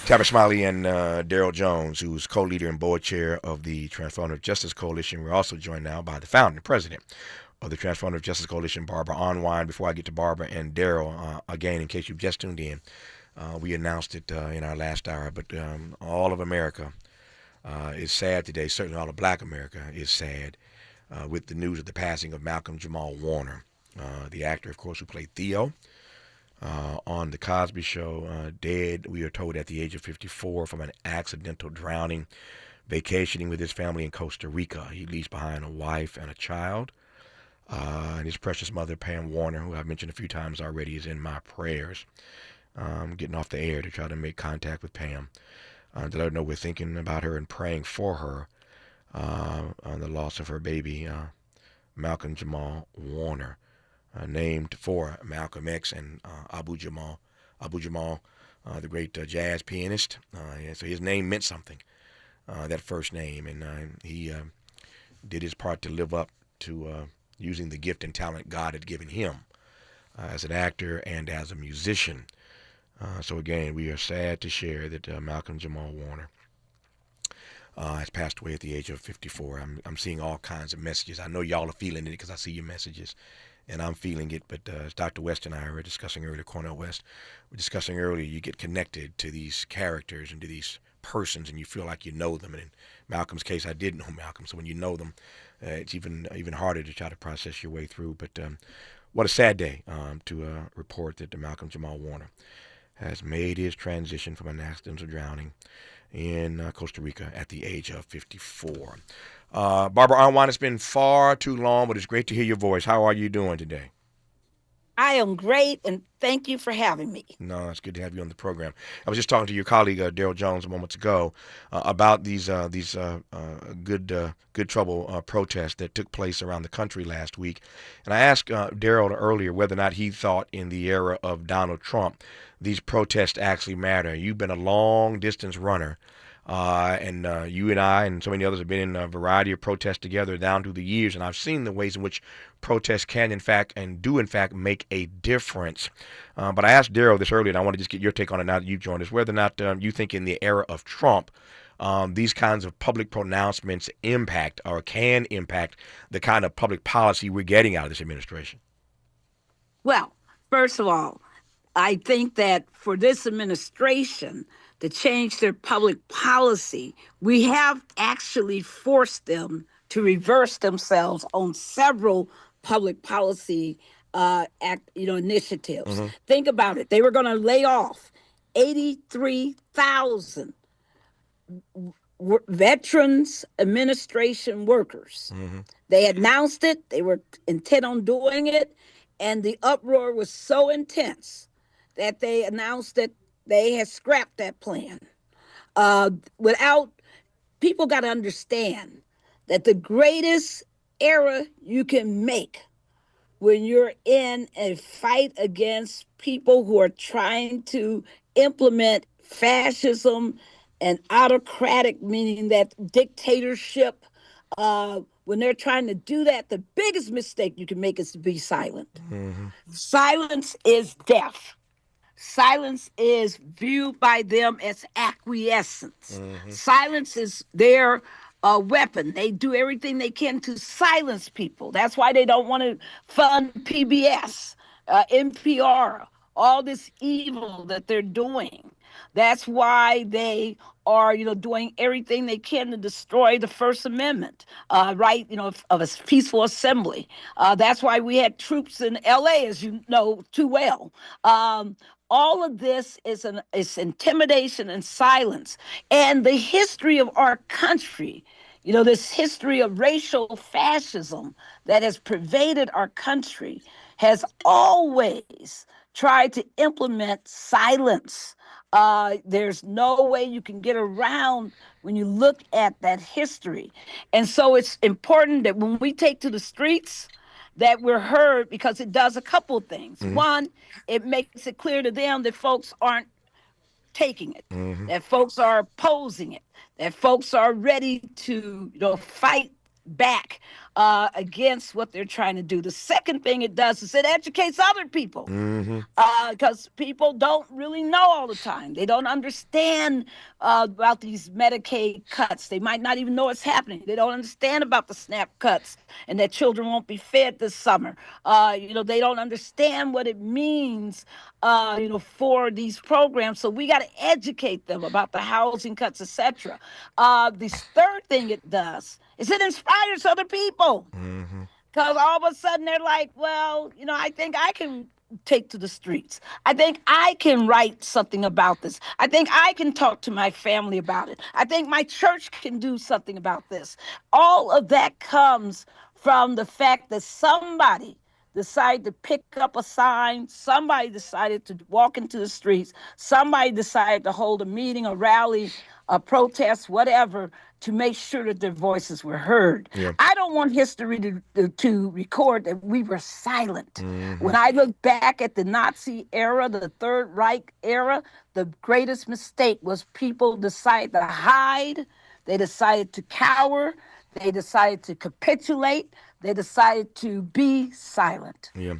Tavis Smiley and Daryl Jones, who's co-leader and board chair of the Transformative Justice Coalition. We're also joined now by the founder and president of the Transformative Justice Coalition, Barbara Arnwine. Before I get to Barbara and Daryl, again, in case you've just tuned in, we announced it in our last hour, but all of America is sad today. Certainly all of Black America is sad with the news of the passing of Malcolm Jamal Warner, the actor, of course, who played Theo on The Cosby Show, dead, we are told, at the age of 54 from an accidental drowning, vacationing with his family in Costa Rica. He leaves behind a wife and a child. And his precious mother, Pam Warner, who I've mentioned a few times already, is in my prayers. Getting off the air to try to make contact with Pam, to let her know we're thinking about her and praying for her on the loss of her baby, Malcolm Jamal Warner, named for Malcolm X and Abu Jamal, the great jazz pianist. So his name meant something, that first name, and he did his part to live up to using the gift and talent God had given him as an actor and as a musician. So again, we are sad to share that Malcolm Jamal Warner has passed away at the age of 54. I'm seeing all kinds of messages. I know y'all are feeling it because I see your messages, and I'm feeling it. But as Dr. West and I were discussing earlier, Cornel West, we're discussing earlier, you get connected to these characters and to these persons, and you feel like you know them. And in Malcolm's case, I did know Malcolm, so when you know them, it's even harder to try to process your way through. But what a sad day to report that Malcolm Jamal Warner has made his transition from an accidental drowning in Costa Rica at the age of 54. Barbara Arnwine, it's been far too long, but it's great to hear your voice. How are you doing today? I am great, and thank you for having me. No, it's good to have you on the program. I was just talking to your colleague, Daryl Jones, moments ago about these good trouble protests that took place around the country last week. And I asked Daryl earlier whether or not he thought in the era of Donald Trump these protests actually matter. You've been a long-distance runner, and you and I and so many others have been in a variety of protests together down through the years, and I've seen the ways in which protests can, in fact, and do, in fact, make a difference. But I asked Daryl this earlier, and I want to just get your take on it now that you've joined us, whether or not you think in the era of Trump, these kinds of public pronouncements impact or can impact the kind of public policy we're getting out of this administration. Well, first of all, I think that for this administration to change their public policy, we have actually forced them to reverse themselves on several public policy initiatives. Mm-hmm. Think about it. They were going to lay off 83,000 Veterans Administration workers. Mm-hmm. They announced it. They were intent on doing it. And the uproar was so intense that they announced that they had scrapped that plan. People got to understand that the greatest error you can make when you're in a fight against people who are trying to implement fascism and autocratic, meaning that dictatorship, when they're trying to do that, the biggest mistake you can make is to be silent. Mm-hmm. Silence is death. Silence is viewed by them as acquiescence. Mm-hmm. Silence is their weapon. They do everything they can to silence people. That's why they don't want to fund PBS, NPR, all this evil that they're doing. That's why they are, doing everything they can to destroy the First Amendment, right, of a peaceful assembly. That's why we had troops in LA, as you know too well. All of this is intimidation and silence. And the history of our country, this history of racial fascism that has pervaded our country, has always tried to implement silence. There's no way you can get around when you look at that history. And so it's important that when we take to the streets, that we're heard, because it does a couple of things. Mm-hmm. One, it makes it clear to them that folks aren't taking it, mm-hmm. that folks are opposing it, that folks are ready to fight back against what they're trying to do. The second thing it does is it educates other people, because people don't really know all the time. They don't understand about these Medicaid cuts. They might not even know what's happening. They don't understand about the SNAP cuts and that children won't be fed this summer. They don't understand what it means, for these programs. So we got to educate them about the housing cuts, etc. The third thing it does is it inspires other people. Because all of a sudden they're like, well, I think I can take to the streets. I think I can write something about this. I think I can talk to my family about it. I think my church can do something about this. All of that comes from the fact that somebody decided to pick up a sign, somebody decided to walk into the streets, somebody decided to hold a meeting, a rally, a protest, whatever, to make sure that their voices were heard. Yeah. I don't want history to record that we were silent. When I look back at the Nazi era, the Third Reich era, the greatest mistake was people decided to hide, they decided to cower, they decided to capitulate, they decided to be silent. Yeah,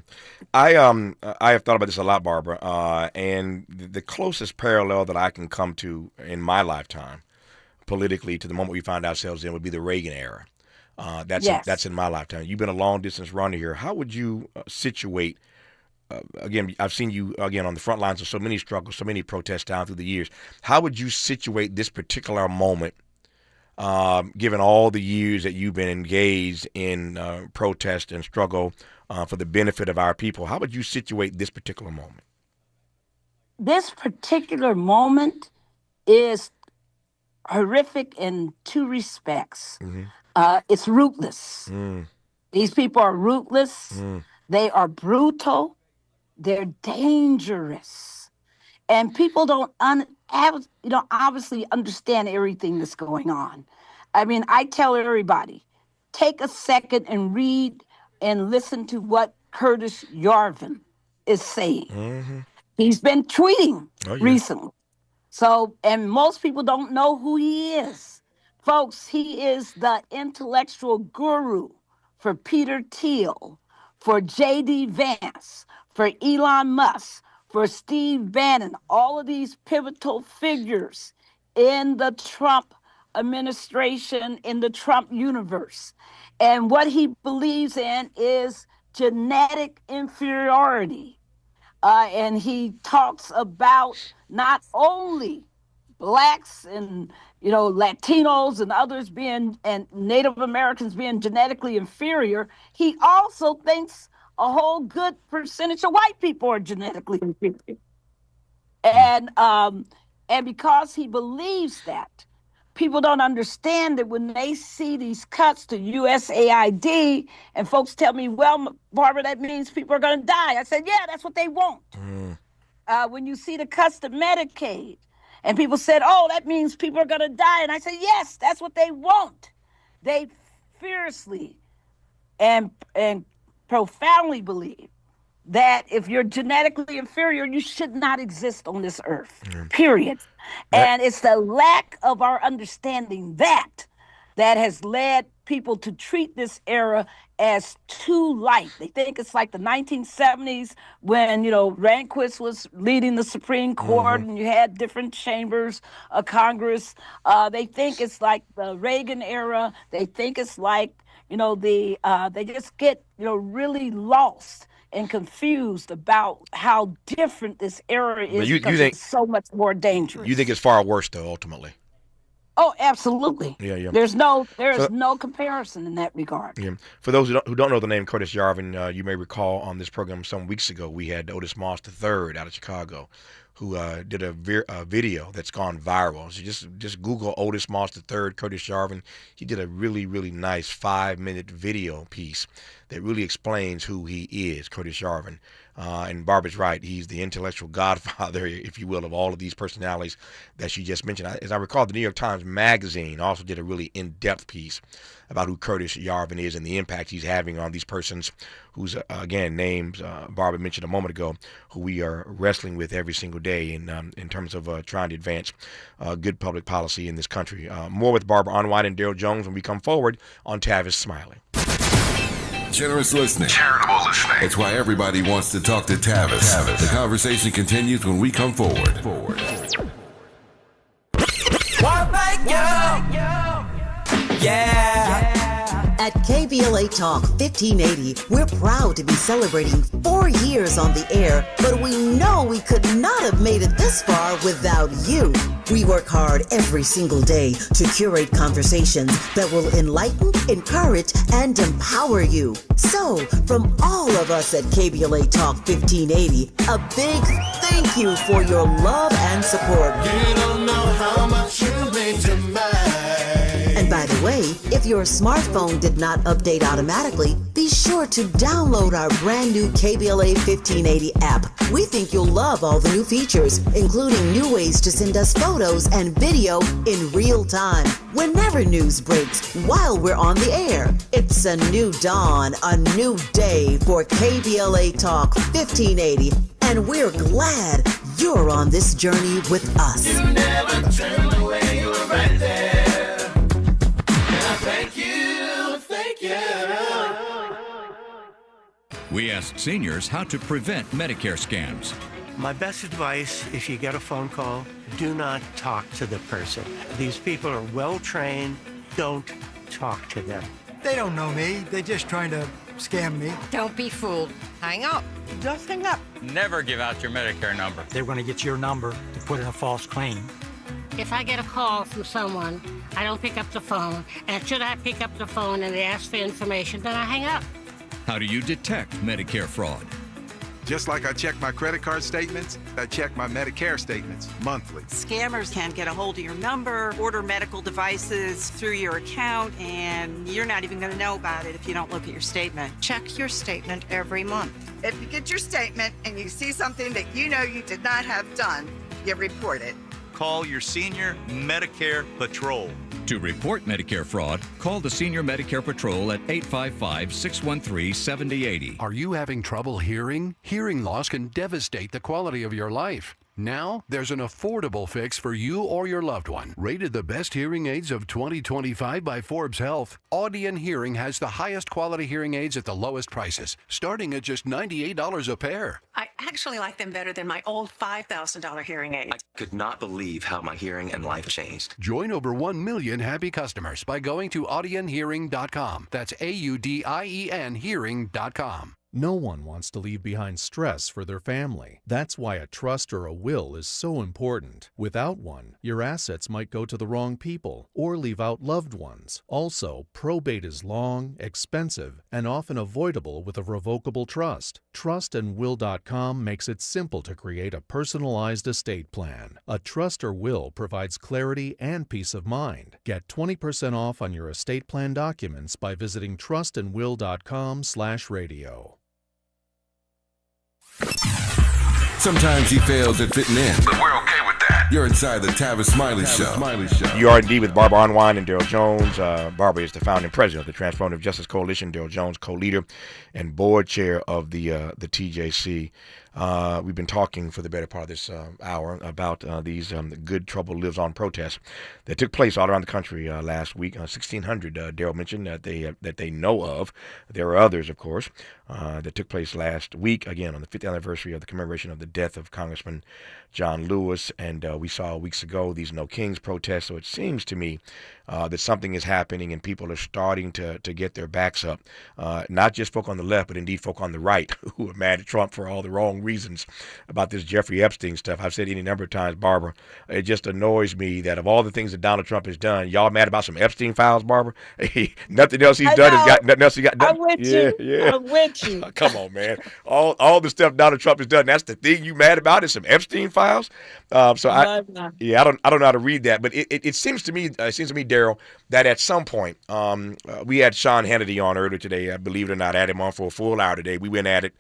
I have thought about this a lot, Barbara, and the closest parallel that I can come to in my lifetime, politically, to the moment we find ourselves in, would be the Reagan era. That's in my lifetime. You've been a long distance runner here. How would you situate? Again, I've seen you again on the front lines of so many struggles, so many protests down through the years. How would you situate this particular moment? Given all the years that you've been engaged in protest and struggle for the benefit of our people, how would you situate this particular moment? This particular moment is horrific in two respects. It's ruthless. These people are ruthless. They are brutal. They're dangerous. And people don't obviously understand everything that's going on. I mean, I tell everybody, take a second and read and listen to what Curtis Yarvin is saying. He's been tweeting recently. So, and most people don't know who he is. Folks, he is the intellectual guru for Peter Thiel, for J.D. Vance, for Elon Musk, for Steve Bannon, all of these pivotal figures in the Trump administration, in the Trump universe. And what he believes in is genetic inferiority. And he talks about not only blacks and, Latinos and others and Native Americans being genetically inferior. He also thinks a whole good percentage of white people are genetically inferior. And because he believes that, people don't understand that when they see these cuts to USAID, and folks tell me, well, Barbara, that means people are going to die. I said, yeah, that's what they want. When you see the cuts to Medicaid, and people said, oh, that means people are going to die. And I said, yes, that's what they want. They fiercely and profoundly believe that if you're genetically inferior, you should not exist on this earth, period. And it's the lack of our understanding that has led people to treat this era as too light. They think it's like the 1970s when, Rehnquist was leading the Supreme Court and you had different chambers of Congress. They think it's like the Reagan era. They think it's like, they just get, really lost and confused about how different this era is because it's so much more dangerous. You think it's far worse, though, ultimately? Oh, absolutely. Yeah. There is no comparison in that regard. Yeah. For those who don't know the name Curtis Yarvin, you may recall on this program some weeks ago we had Otis Moss III out of Chicago, who did a video that's gone viral. So just Google Otis Moss III, Curtis Yarvin. He did a really, really nice 5-minute video piece that really explains who he is, Curtis Yarvin. And Barbara's right. He's the intellectual godfather, if you will, of all of these personalities that she just mentioned. As I recall, the New York Times Magazine also did a really in-depth piece about who Curtis Yarvin is and the impact he's having on these persons whose, again, names Barbara mentioned a moment ago, who we are wrestling with every single day in terms of trying to advance good public policy in this country. More with Barbara Arnwine and Daryl Jones when we come forward on Tavis Smiley. Generous listening. Charitable listening. That's why everybody wants to talk to Tavis. The conversation continues when we come forward. Yeah. At KBLA Talk 1580, we're proud to be celebrating 4 years on the air, but we know we could not have made it this far without you. We work hard every single day to curate conversations that will enlighten, encourage, and empower you. So, from all of us at KBLA Talk 1580, a big thank you for your love and support. You don't know how much you mean to me. And by the way, if your smartphone did not update automatically, be sure to download our brand new KBLA 1580 app. We think you'll love all the new features, including new ways to send us photos and video in real time, whenever news breaks, while we're on the air. It's a new dawn, a new day for KBLA Talk 1580, and we're glad you're on this journey with us. You never turned away, you were right there. Thank you. We asked seniors how to prevent Medicare scams. My best advice, if you get a phone call, do not talk to the person. These people are well trained. Don't talk to them. They don't know me. They're just trying to scam me. Don't be fooled. Hang up. Just hang up. Never give out your Medicare number. They're going to get your number to put in a false claim. If I get a call from someone, I don't pick up the phone, and should I pick up the phone and they ask for information, then I hang up. How do you detect Medicare fraud? Just like I check my credit card statements, I check my Medicare statements monthly. Scammers can get a hold of your number, order medical devices through your account, and you're not even going to know about it if you don't look at your statement. Check your statement every month. If you get your statement and you see something that you know you did not have done, you report it. Call your Senior Medicare Patrol. To report Medicare fraud, call the Senior Medicare Patrol at 855-613-7080. Are you having trouble hearing? Hearing loss can devastate the quality of your life. Now, there's an affordable fix for you or your loved one. Rated the best hearing aids of 2025 by Forbes Health, Audion Hearing has the highest quality hearing aids at the lowest prices, starting at just $98 a pair. I actually like them better than my old $5,000 hearing aid. I could not believe how my hearing and life changed. Join over 1 million happy customers by going to audionhearing.com. That's AUDIEN hearing.com. No one wants to leave behind stress for their family. That's why a trust or a will is so important. Without one, your assets might go to the wrong people or leave out loved ones. Also, probate is long, expensive, and often avoidable with a revocable trust. Trustandwill.com makes it simple to create a personalized estate plan. A trust or will provides clarity and peace of mind. Get 20% off on your estate plan documents by visiting trustandwill.com/radio. Sometimes he fails at fitting in. But we're okay with that. You're inside the Tavis Smiley Show. You are indeed with Barbara Arnwine and Daryl Jones. Barbara is the founding president of the Transformative Justice Coalition. Daryl Jones, co-leader and board chair of the TJC. We've been talking for the better part of this hour about these Good Trouble Lives On protests that took place all around the country last week. 1,600, Daryl mentioned that they know of. There are others, of course, that took place last week, again, on the 50th anniversary of the commemoration of the death of Congressman John Lewis. And we saw weeks ago these No Kings protests. So it seems to me that something is happening and people are starting to get their backs up. Not just folk on the left, but indeed folk on the right who are mad at Trump for all the wrong reasons about this Jeffrey Epstein stuff. I've said any number of times, Barbara, it just annoys me that of all the things that Donald Trump has done, y'all mad about some Epstein files, Barbara? Nothing else he's done has got nothing else he got done. I'm with you. Yeah. I'm with you. Come on, man. All the stuff Donald Trump has done, that's the thing you mad about is some Epstein files. I don't know how to read that, but it seems to me, Daryl, that at some point, we had Sean Hannity on earlier today. I believe it or not, I had him on for a full hour today. We went at it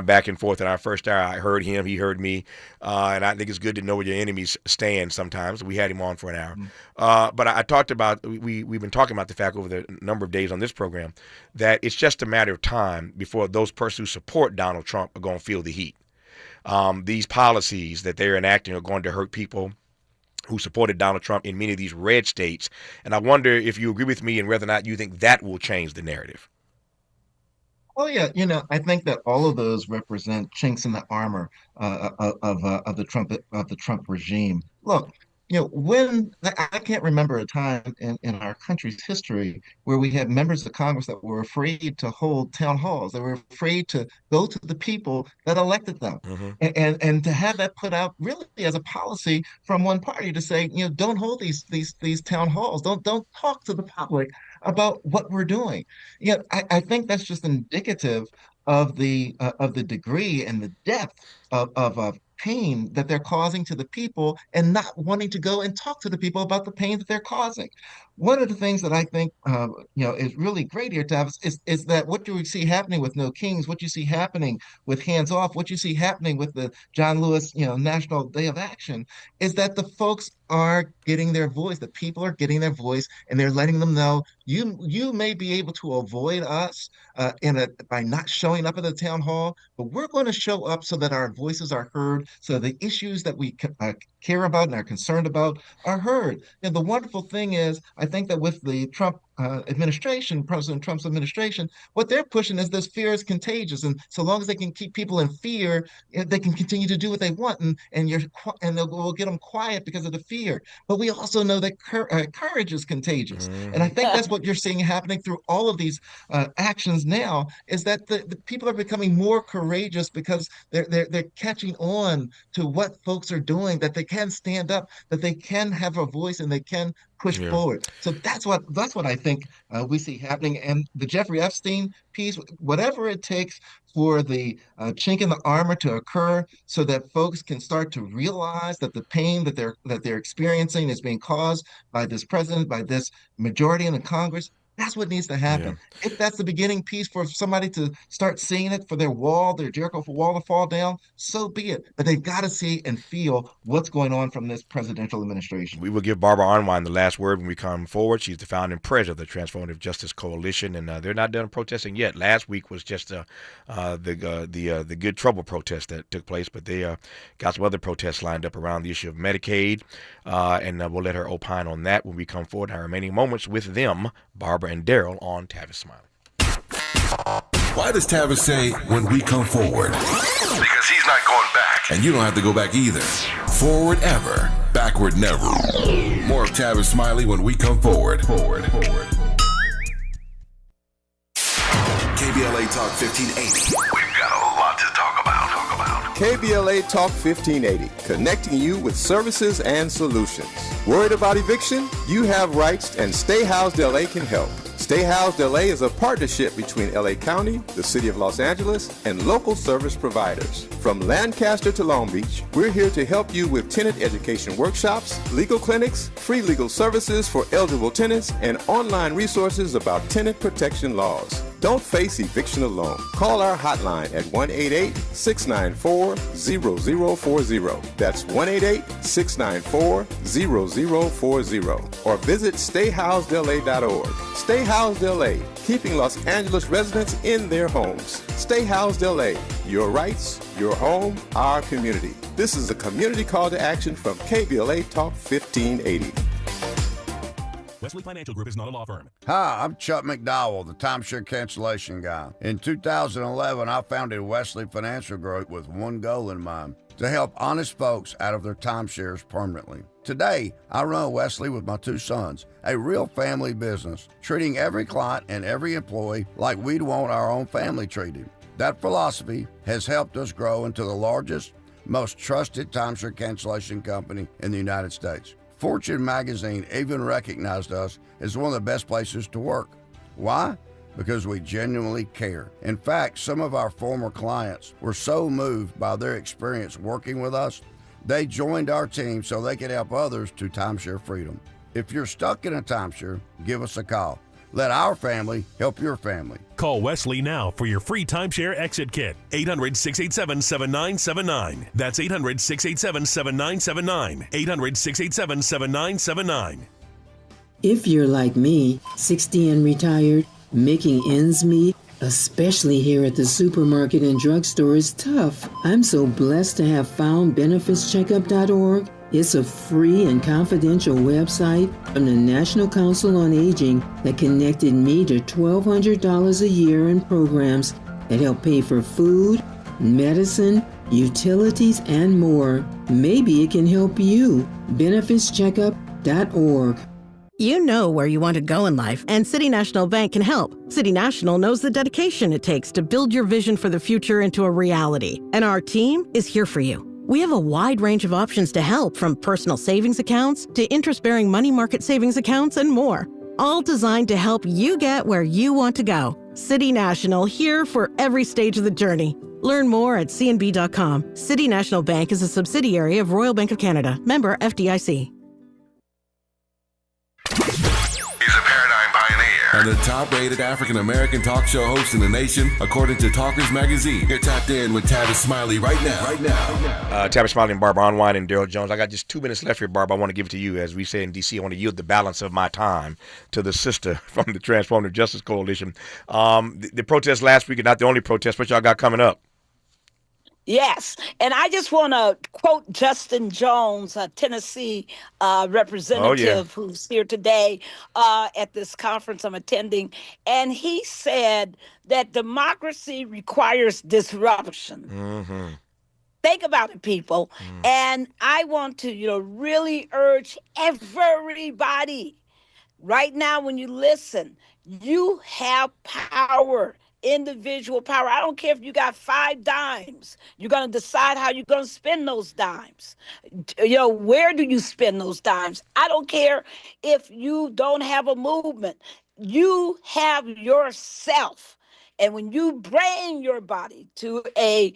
back and forth in our first hour. I heard him, he heard me, and I think it's good to know where your enemies stand sometimes. We had him on for an hour. But I talked about, we've been talking about the fact over the number of days on this program that it's just a matter of time before those persons who support Donald Trump are going to feel the heat. These policies that they're enacting are going to hurt people who supported Donald Trump in many of these red states. And I wonder if you agree with me and whether or not you think that will change the narrative. Oh yeah, I think that all of those represent chinks in the armor of the Trump regime. Look, when I can't remember a time in our country's history where we had members of Congress that were afraid to hold town halls. They were afraid to go to the people that elected them, and to have that put out really as a policy from one party to say, don't hold these town halls. Don't talk to the public about what we're doing. I think that's just indicative of the degree and the depth of pain that they're causing to the people and not wanting to go and talk to the people about the pain that they're causing. One of the things that I think is really great here, Tavis, is that what you see happening with No Kings, what you see happening with Hands Off, what you see happening with the John Lewis National Day of Action is that the folks are getting their voice. The people are getting their voice, and they're letting them know you may be able to avoid us by not showing up at the town hall, but we're going to show up so that our voices are heard, so the issues that we care about and are concerned about are heard. And the wonderful thing is, I think that with the Trump administration, President Trump's administration, what they're pushing is this fear is contagious, and so long as they can keep people in fear, they can continue to do what they want, and we'll get them quiet because of the fear. But we also know that courage is contagious, and I think that's what you're seeing happening through all of these actions now. Is that the people are becoming more courageous because they're catching on to what folks are doing, that they can stand up, that they can have a voice, and they can push forward. So that's what I think we see happening. And the Jeffrey Epstein piece, whatever it takes for the chink in the armor to occur, so that folks can start to realize that the pain that they're experiencing is being caused by this president, by this majority in the Congress. That's what needs to happen. Yeah. If that's the beginning piece for somebody to start seeing it, for their Jericho wall to fall down, so be it. But they've got to see and feel what's going on from this presidential administration. We will give Barbara Arnwine the last word when we come forward. She's the founding president of the Transformative Justice Coalition, and they're not done protesting yet. Last week was just the Good Trouble protest that took place, but they got some other protests lined up around the issue of Medicaid, and we'll let her opine on that when we come forward in our remaining moments with them, Barbara and Daryl, on Tavis Smiley. Why does Tavis say when we come forward? Because he's not going back. And you don't have to go back either. Forward ever, backward never. More of Tavis Smiley when we come forward. KBLA Talk 1580. We've got a lot to talk about. KBLA Talk 1580, connecting you with services and solutions. Worried about eviction? You have rights, and Stay Housed LA can help. Stay Housed LA is a partnership between LA County, the City of Los Angeles, and local service providers. From Lancaster to Long Beach, we're here to help you with tenant education workshops, legal clinics, free legal services for eligible tenants, and online resources about tenant protection laws. Don't face eviction alone. Call our hotline at 1-888-694-0040. That's 1-888-694-0040. Or visit stayhousedla.org. Stay Housed LA, keeping Los Angeles residents in their homes. Stay Housed LA, your rights, your home, our community. This is a community call to action from KBLA Talk 1580. Wesley Financial Group is not a law firm. Hi, I'm Chuck McDowell, the timeshare cancellation guy. In 2011, I founded Wesley Financial Group with one goal in mind: to help honest folks out of their timeshares permanently. Today, I run Wesley with my two sons, a real family business, treating every client and every employee like we'd want our own family treated. That philosophy has helped us grow into the largest, most trusted timeshare cancellation company in the United States. Fortune magazine even recognized us as one of the best places to work. Why? Because we genuinely care. In fact, some of our former clients were so moved by their experience working with us, they joined our team so they could help others to timeshare freedom. If you're stuck in a timeshare, give us a call. Let our family help your family. Call Wesley now for your free timeshare exit kit. 800-687-7979. That's 800-687-7979. 800-687-7979. If you're like me, 60 and retired, making ends meet, especially here at the supermarket and drugstore, is tough. I'm so blessed to have found benefitscheckup.org. It's a free and confidential website from the National Council on Aging that connected me to $1,200 a year in programs that help pay for food, medicine, utilities, and more. Maybe it can help you. benefitscheckup.org. You know where you want to go in life, and City National Bank can help. City National knows the dedication it takes to build your vision for the future into a reality, and our team is here for you. We have a wide range of options to help, from personal savings accounts to interest-bearing money market savings accounts and more, all designed to help you get where you want to go. City National, here for every stage of the journey. Learn more at cnb.com. City National Bank is a subsidiary of Royal Bank of Canada, member FDIC. He's a paradigm pioneer and the top-rated African-American talk show host in the nation, according to Talkers Magazine. You're tapped in with Tavis Smiley right now. Tavis Smiley and Barbara Arnwine and Daryl Jones. I got just 2 minutes left here, Barbara. I want to give it to you. As we say in D.C., I want to yield the balance of my time to the sister from the Transformative Justice Coalition. The protest last week is not the only protest. What y'all got coming up? Yes, and I just want to quote Justin Jones, a Tennessee representative who's here today at this conference I'm attending, and he said that democracy requires disruption. Mm-hmm. Think about it, people. And I want to, really urge everybody right now, when you listen, you have power. Individual power. I don't care if you got 5 dimes. You're going to decide how you're going to spend those dimes. Where do you spend those dimes? I don't care if you don't have a movement. You have yourself. And when you bring your body to a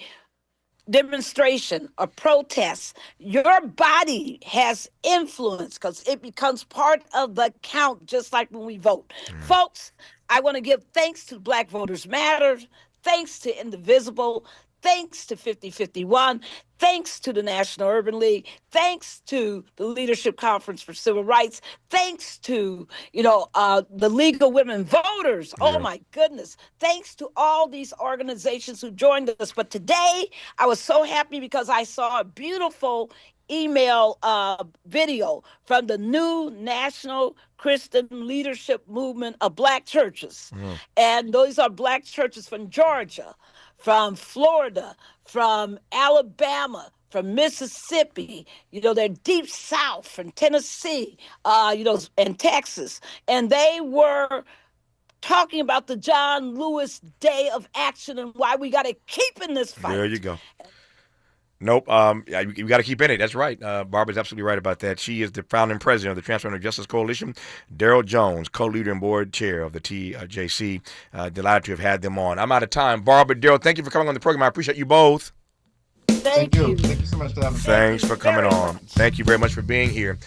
demonstration, a protest, your body has influence because it becomes part of the count, just like when we vote. Folks, I want to give thanks to Black Voters Matter, thanks to Indivisible, thanks to 5051, thanks to the National Urban League, thanks to the Leadership Conference for Civil Rights, thanks to, the League of Women Voters. Yeah. Oh, my goodness. Thanks to all these organizations who joined us. But today, I was so happy because I saw a beautiful email video from the new National Christian Leadership Movement of Black churches. And those are Black churches from Georgia, from Florida, from Alabama, from Mississippi, they're deep south, from Tennessee, and Texas. And they were talking about the John Lewis Day of Action and why we got to keep in this fight. There you go. Nope. You got to keep in it. That's right. Barbara's absolutely right about that. She is the founding president of the Transformative Justice Coalition. Daryl Jones, co-leader and board chair of the TJC. Delighted to have had them on. I'm out of time. Barbara, Daryl, thank you for coming on the program. I appreciate you both. Thank you. Thank you so much, Tavis. Thanks for coming on. Thank you very much for being here.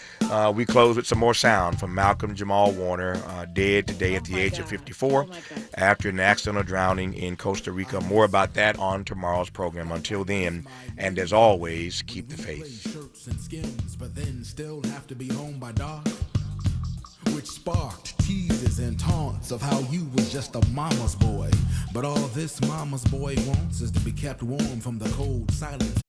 We close with some more sound from Malcolm Jamal Warner, dead today at the age of 54 after an accidental drowning in Costa Rica. More about that on tomorrow's program. Until then, and as always, keep the faith. But then still have to be home by dark, which sparked teases and taunts of how you was just a mama's boy. But all this mama's boy wants is to be kept warm from the cold silence.